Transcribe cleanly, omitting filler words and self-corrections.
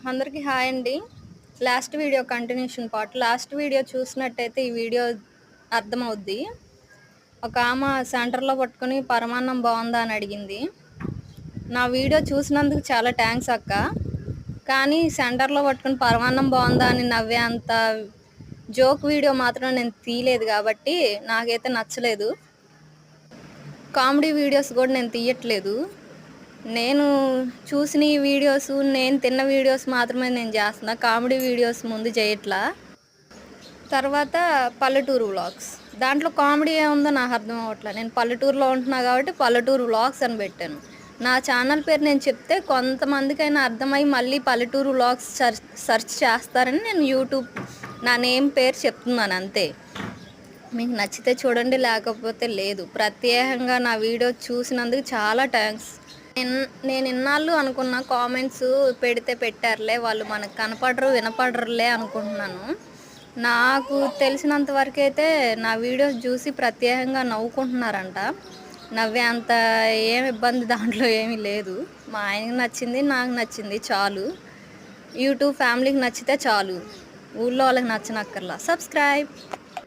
అందరికీ హాయ్ అండి. Last video continuation part. Last video చూసినట్టయితే ఈ వీడియో అర్థమవుద్ది. ఒక ఆమె సెంటర్‌లో పట్టుకొని పరమాన్నం బావుందా అని అడిగింది. నా వీడియో చూసినందుకు చాలా థ్యాంక్స్ అక్క. కానీ సెంటర్‌లో పట్టుకొని పరమాన్నం బావుందా అని నవ్వే అంత జోక్ వీడియో మాత్రం నేను తీయలేదు కాబట్టి నాకైతే నచ్చలేదు. కామెడీ వీడియోస్ కూడా నేను తీయట్లేదు. నేను చూసిన ఈ వీడియోస్, నేను తిన్న వీడియోస్ మాత్రమే నేను చేస్తున్నా. కామెడీ వీడియోస్ ముందు చేయట్లా. తర్వాత పల్లెటూరు వ్లాగ్స్. దాంట్లో కామెడీ ఏముందో నాకు అర్థం అవ్వట్లే. నేను పల్లెటూరులో ఉంటున్నా కాబట్టి పల్లెటూరు వ్లాగ్స్ అని పెట్టాను. నా ఛానల్ పేరు నేను చెప్తే కొంతమందికైనా అర్థమై మళ్ళీ పల్లెటూరు వ్లాగ్స్ సెర్చ్ చేస్తారని నేను యూట్యూబ్ నా నేమ్ పేరు చెప్తున్నాను అంతే. మీకు నచ్చితే చూడండి, లేకపోతే లేదు. ప్రత్యేకంగా నా వీడియో చూసినందుకు చాలా థ్యాంక్స్. నేను ఇన్నాళ్ళు అనుకున్న కామెంట్స్ పెడితే పెట్టారులే, వాళ్ళు మనకు కనపడరు వినపడరులే అనుకుంటున్నాను. నాకు తెలిసినంత వరకు అయితే నా వీడియోస్ చూసి ప్రత్యేకంగా నవ్వుకుంటున్నారంట. నవ్వే అంత ఏం ఇబ్బంది దాంట్లో ఏమీ లేదు. మా ఆయనకి నచ్చింది, నాకు నచ్చింది చాలు. యూట్యూబ్ ఫ్యామిలీకి నచ్చితే చాలు, ఊళ్ళో వాళ్ళకి నచ్చనక్కర్లా. సబ్స్క్రైబ్.